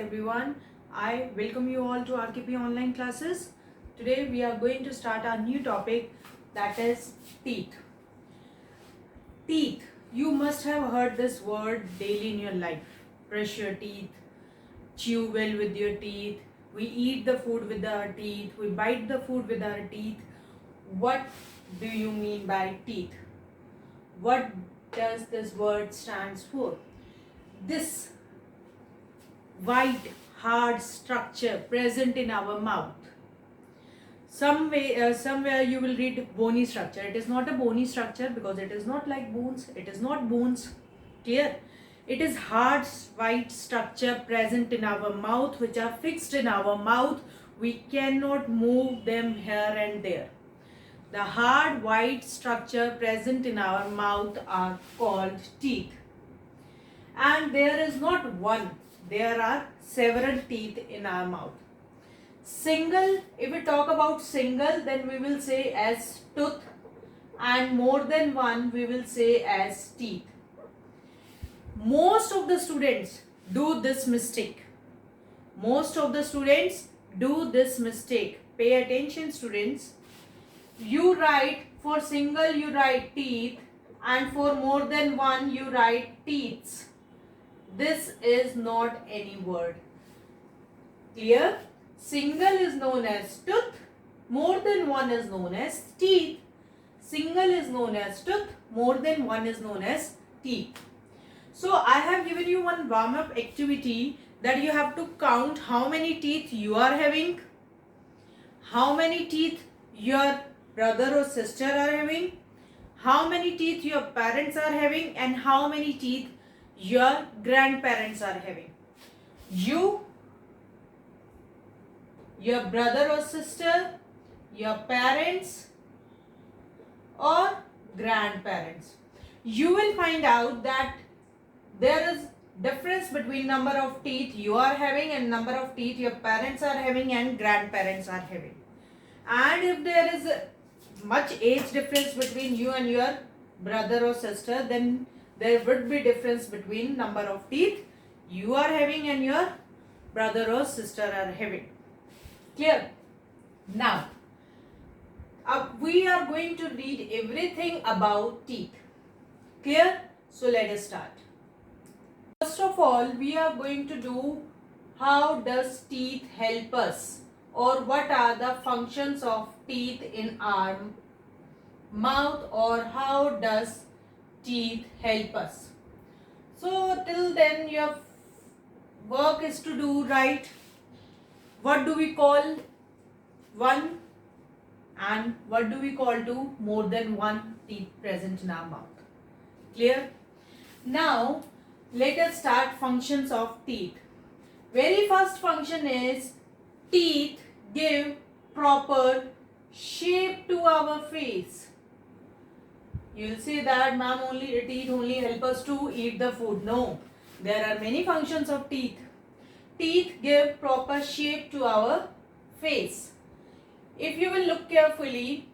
everyone. I welcome you all to RKP online classes. Today we are going to start our new topic, that is teeth. Teeth. You must have heard this word daily in your life. Brush your teeth, chew well with your teeth, we eat the food with our teeth, we bite the food with our teeth. What do you mean by teeth? What does this word stands for? This white hard structure present in our mouth. Somewhere you will read bony structure. It is not a bony structure because it is not like bones. It is not bones. Clear? It is hard white structure present in our mouth, which are fixed in our mouth. We cannot move them here and there. The hard white structure present in our mouth are called teeth. And there is not one, there are several teeth in our mouth. Single, if we talk about single, then we will say as tooth, and more than one we will say as teeth. Most of the students do this mistake. Most of the students do this mistake. Pay attention, students. You write, for single you write teeth, and for more than one you write teeths. This is not any word. Clear? Single is known as tooth, more than one is known as teeth. Single is known as tooth, more than one is known as teeth. So I have given you one warm-up activity that you have to count how many teeth you are having, how many teeth your brother or sister are having, how many teeth your parents are having, and how many teeth your grandparents are having. You, your brother or sister, your parents or grandparents. You will find out that there is difference between number of teeth you are having and number of teeth your parents are having and grandparents are having. And if there is much age difference between you and your brother or sister, then there would be difference between number of teeth you are having and your brother or sister are having. Clear? Now, we are going to read everything about teeth. Clear? So let us start. First of all, we are going to do how does teeth help us, or what are the functions of teeth in our mouth, or how does teeth help us. So till then your work is to do, right? What do we call one and what do we call to more than one teeth present in our mouth? Clear? Now let us start functions of teeth. Very first function is teeth give proper shape to our face. You will say that ma'am, only teeth only help us to eat the food. No, there are many functions of teeth. Teeth give proper shape to our face. If you will look carefully,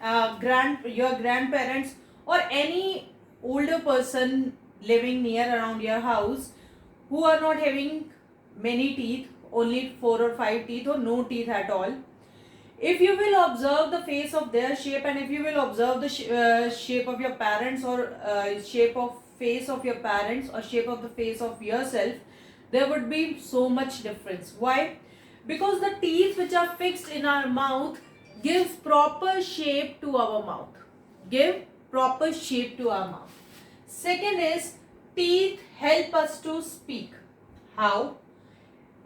your grandparents or any older person living near around your house who are not having many teeth, only 4 or 5 teeth or no teeth at all, if you will observe the face of their shape, and if you will observe the shape of your parents, or shape of face of your parents, or shape of the face of yourself, there would be so much difference. Why? Because the teeth which are fixed in our mouth gives proper shape to our mouth. Give proper shape to our mouth. Second is teeth help us to speak. How?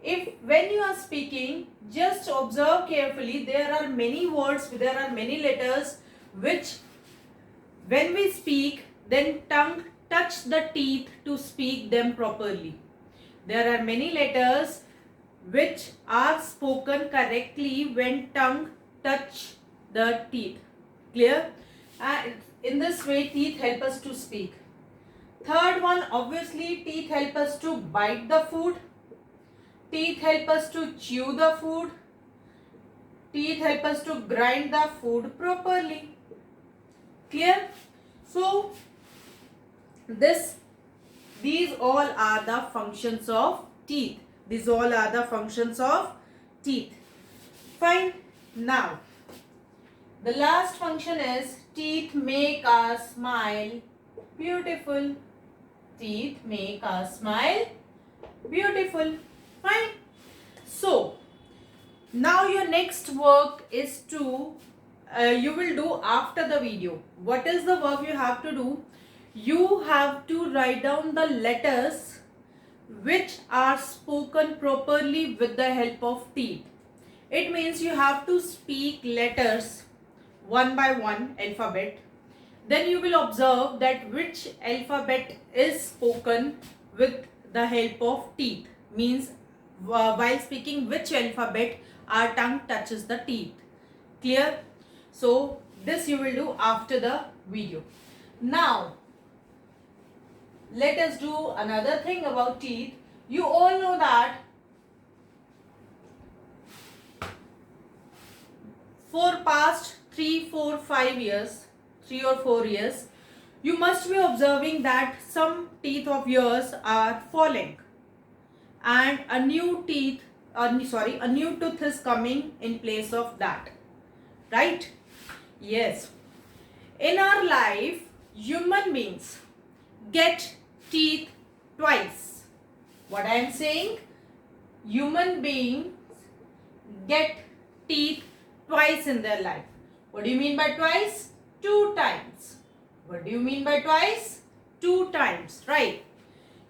When you are speaking, just observe carefully, there are many words, there are many letters which when we speak, then tongue touch the teeth to speak them properly. There are many letters which are spoken correctly when tongue touch the teeth. Clear? In this way, teeth help us to speak. Third one, obviously, teeth help us to bite the food. Teeth help us to chew the food. Teeth help us to grind the food properly. Clear? So, these all are the functions of teeth. These all are the functions of teeth. Fine. Now, the last function is teeth make us smile beautiful. Teeth make us smile beautiful. Fine. So, now your next work is to, you will do after the video. What is the work you have to do? You have to write down the letters which are spoken properly with the help of teeth. It means you have to speak letters one by one alphabet. Then you will observe that which alphabet is spoken with the help of teeth. Means while speaking which alphabet our tongue touches the teeth. Clear? So this you will do after the video. Now let us do another thing about teeth. You all know that for past 3 or 4 years, you must be observing that some teeth of yours are falling and a new tooth is coming in place of that. Right? Yes. In our life, human beings get teeth twice. What I am saying? Human beings get teeth twice in their life. What do you mean by twice? 2 times. What do you mean by twice? 2 times, right?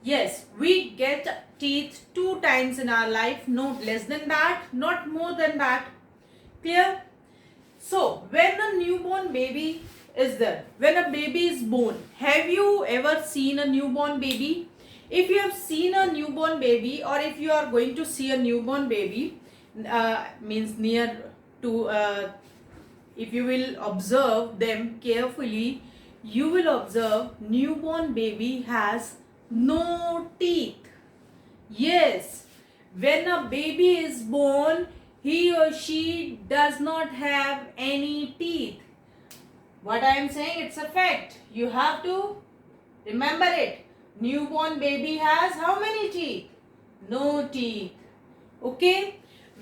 Yes, we get teeth 2 times in our life, not less than that, not more than that. Clear? So, when a newborn baby is there, when a baby is born, have you ever seen a newborn baby? If you have seen a newborn baby, or if you are going to see a newborn baby, means near to, if you will observe them carefully, you will observe newborn baby has no teeth. Yes, when a baby is born, he or she does not have any teeth. What I am saying, it's a fact. You have to remember it. Newborn baby has how many teeth? No teeth. Okay?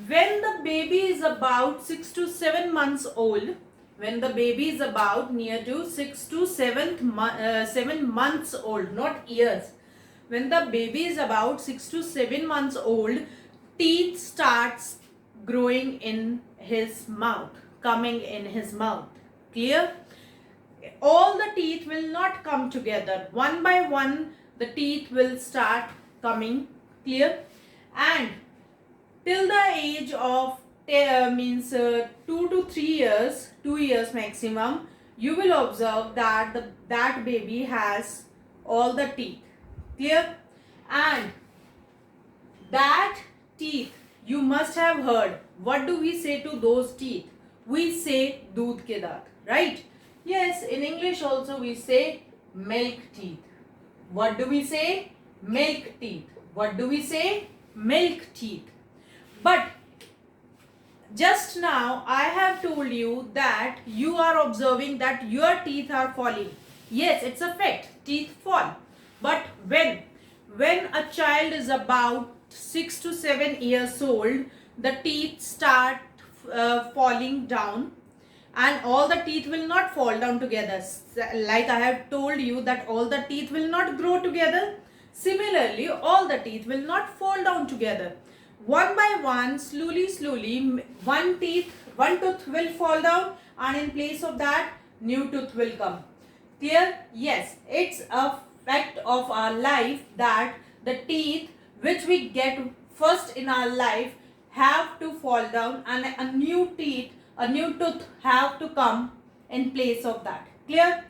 When the baby is about 6 to 7 months old, when the baby is about near to 6 to 7 months old, not years. When the baby is about 6 to 7 months old, teeth starts growing in his mouth, coming in his mouth. Clear? All the teeth will not come together. One by one, the teeth will start coming. Clear? And till the age of 2 to 3 years, 2 years maximum, you will observe that that baby has all the teeth. Clear? And that teeth, you must have heard. What do we say to those teeth? We say doodh ke daant, right? Yes, in English also we say milk teeth. What do we say? Milk teeth. What do we say? Milk teeth. But just now I have told you that you are observing that your teeth are falling. Yes, it's a fact. Teeth fall. But when a child is about 6 to 7 years old, the teeth start falling down, and all the teeth will not fall down together. Like I have told you that all the teeth will not grow together. Similarly, all the teeth will not fall down together. One by one, slowly, one tooth will fall down, and in place of that, new tooth will come. Clear? Yes, it's a fact of our life that the teeth which we get first in our life have to fall down, and a new tooth have to come in place of that. Clear?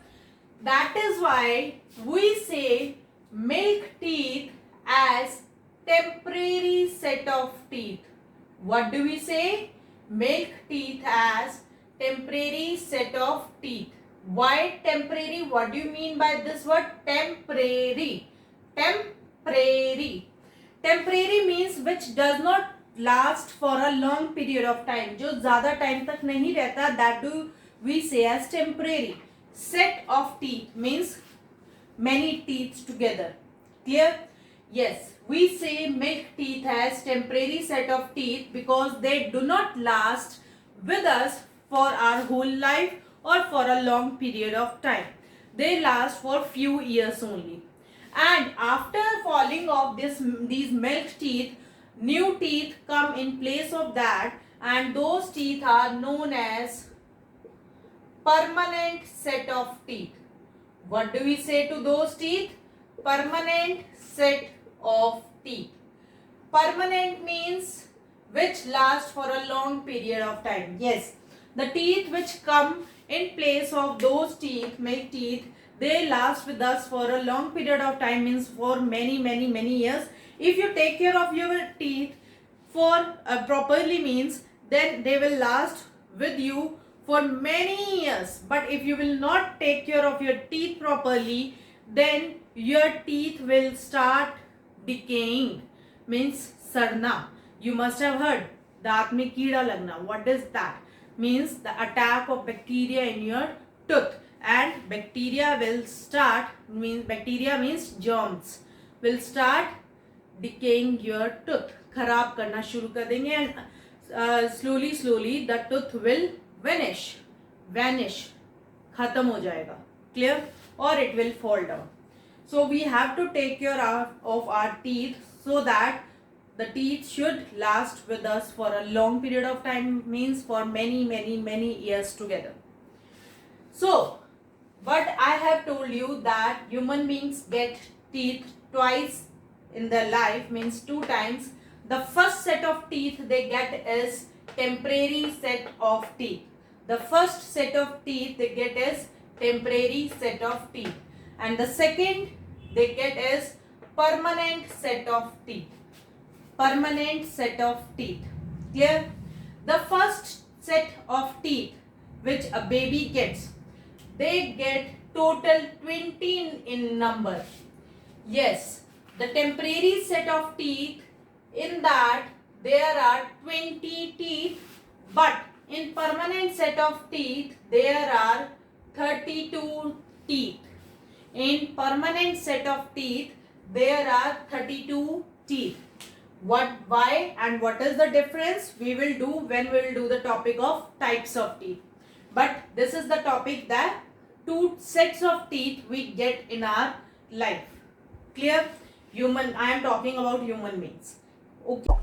That is why we say milk teeth as temporary set of teeth. What do we say? Milk teeth as temporary set of teeth. Why temporary? What do you mean by this word? Temporary. Temporary. Temporary means which does not last for a long period of time. जो ज़्यादा time तक नहीं रहता, that do we say as temporary. Set of teeth means many teeth together. Clear? Yes. we say milk teeth as temporary set of teeth because they do not last with us for our whole life or for a long period of time. They last for few years only. And after falling off these milk teeth, new teeth come in place of that, and those teeth are known as permanent set of teeth. What do we say to those teeth? Permanent set of teeth. Permanent means which last for a long period of time. Yes, the teeth which come in place of those teeth, milk teeth, they last with us for a long period of time, means for many years. If you take care of your teeth for properly, means then they will last with you for many years. But if you will not take care of your teeth properly, then your teeth will start decaying, means sarna. You must have heard दांत में कीड़ा लगना. What is that? Means the attack of bacteria in your tooth, and bacteria will start, bacteria means germs, will start decaying your tooth. खराब करना शुरू कर देंगे, and slowly the tooth will vanish, खत्म हो जाएगा. Clear? Or it will fall down. So we have to take care of our teeth so that the teeth should last with us for a long period of time, means for many years together. So, but I have told you that human beings get teeth twice in their life, means 2 times. The first set of teeth they get is temporary set of teeth. The first set of teeth they get is temporary set of teeth. And the second they get is permanent set of teeth. Permanent set of teeth. Clear? The first set of teeth which a baby gets, they get total 20 in number. Yes, the temporary set of teeth, in that there are 20 teeth, but in permanent set of teeth there are 32 teeth. In permanent set of teeth there are 32 teeth. Why and what is the difference we will do when we will do the topic of types of teeth. But this is the topic that 2 sets of teeth we get in our life. Clear? I am talking about human beings. Okay.